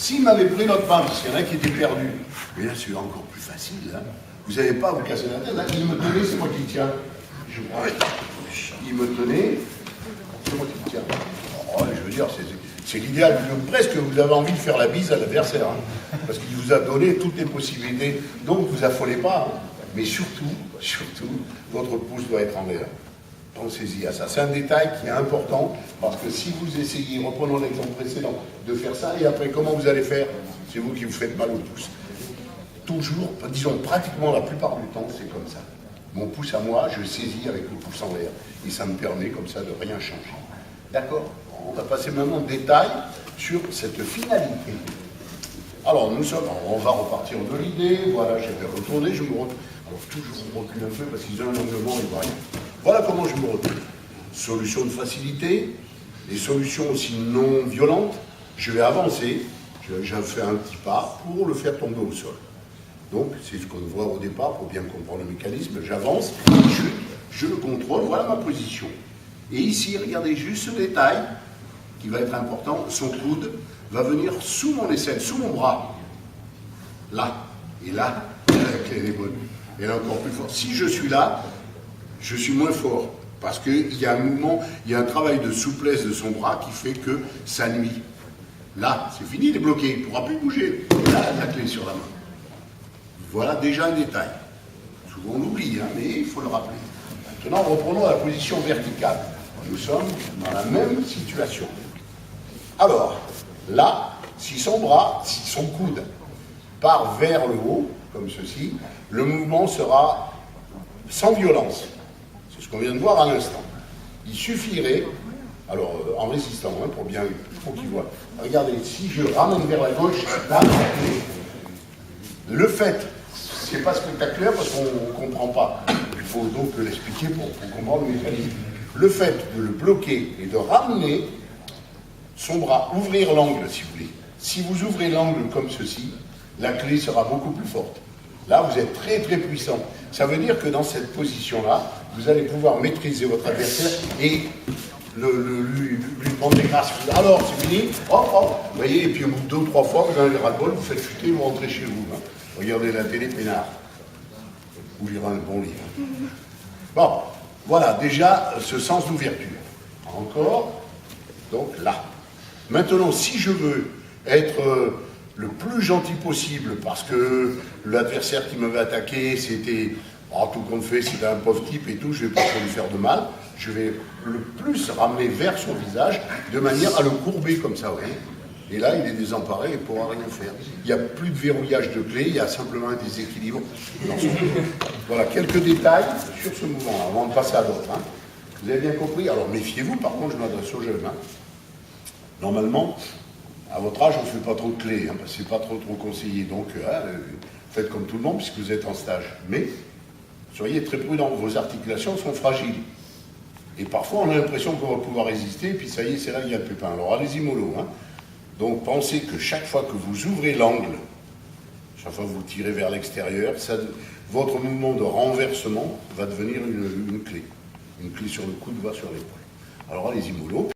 s'il m'avait pris l'autre main, parce qu'il y en a qui étaient perdus, mais là c'est encore plus facile, hein. Vous n'avez pas à vous casser la tête, là, il me tenait, c'est moi qui tiens. Il me tenait, c'est moi qui tiens. Oh, je veux dire, c'est l'idéal, presque vous avez envie de faire la bise à l'adversaire, hein, parce qu'il vous a donné toutes les possibilités, donc vous affolez pas, hein. Mais surtout, votre pouce doit être en l'air. Pensez-y à ça. C'est un détail qui est important, parce que si vous essayez, reprenons l'exemple précédent, de faire ça, et après, comment vous allez faire? C'est vous qui vous faites mal au pouce. Toujours, disons pratiquement la plupart du temps, c'est comme ça. Mon pouce à moi, je saisis avec le pouce en l'air, et ça me permet comme ça de rien changer. D'accord? On va passer maintenant en détail sur cette finalité. Alors, on va repartir de l'idée, voilà, je vais retourner, je me retourne. Alors, toujours je recule un peu parce qu'ils ont un anglement et voilà. Voilà comment je me retourne. Solution de facilité, des solutions aussi non violentes, je vais avancer, je fais un petit pas pour le faire tomber au sol. Donc, c'est ce qu'on voit au départ pour bien comprendre le mécanisme, j'avance, je le contrôle, voilà ma position. Et ici, regardez juste ce détail qui va être important, son coude va venir sous mon aisselle, sous mon bras. Là. Et là, la clé est bonne. Et là encore plus fort. Si je suis là, je suis moins fort. Parce qu'il y a un mouvement, il y a un travail de souplesse de son bras qui fait que ça nuit. Là, c'est fini, il est bloqué, il ne pourra plus bouger. Et là, la clé sur la main. Voilà déjà un détail. Souvent on l'oublie, hein, mais il faut le rappeler. Maintenant, reprenons la position verticale. Nous sommes dans la même situation. Alors, là, si son bras, si son coude part vers le haut, comme ceci, le mouvement sera sans violence. C'est ce qu'on vient de voir à l'instant. Il suffirait, alors en résistant, hein, pour bien, pour qu'il voit. Regardez, si je ramène vers la gauche, là, le fait, c'est pas spectaculaire parce qu'on ne comprend pas. Il faut donc l'expliquer pour comprendre le mécanisme. Le fait de le bloquer et de ramener son bras, ouvrir l'angle si vous voulez. Si vous ouvrez l'angle comme ceci, la clé sera beaucoup plus forte. Là, vous êtes très très puissant. Ça veut dire que dans cette position-là, vous allez pouvoir maîtriser votre adversaire et lui prendre des grâces. Alors, c'est fini, hop, hop, vous voyez, et puis au bout de 2 ou 3 fois, vous avez le ras-le-bol, vous faites chuter, vous rentrez chez vous. Hein. Regardez la télé peinard. Ou lire un bon livre. Bon, voilà, déjà, ce sens d'ouverture. Encore, donc là. Maintenant, si je veux être le plus gentil possible, parce que l'adversaire qui m'avait attaqué, c'était, tout compte fait, c'était un pauvre type et tout, je ne vais pas trop lui faire de mal, je vais le plus ramener vers son visage, de manière à le courber comme ça, vous voyez. Et là, il est désemparé et ne pourra rien faire. Il n'y a plus de verrouillage de clé, il y a simplement un déséquilibre dans son mouvement. Voilà, quelques détails sur ce mouvement, avant de passer à d'autres. Hein. Vous avez bien compris? Alors méfiez-vous, par contre, je m'adresse aux jeunes. Hein. Normalement, à votre âge, on ne fait pas trop de clés, hein, parce que ce n'est pas trop conseillé. Donc, faites comme tout le monde, puisque vous êtes en stage. Mais, soyez très prudents, vos articulations sont fragiles. Et parfois, on a l'impression qu'on va pouvoir résister, et puis ça y est, c'est là qu'il y a le pépin. Alors, allez-y mollo. Hein. Donc, pensez que chaque fois que vous ouvrez l'angle, chaque fois que vous tirez vers l'extérieur, votre mouvement de renversement va devenir une clé. Une clé sur le coude va sur l'épaule. Alors, allez-y mollo.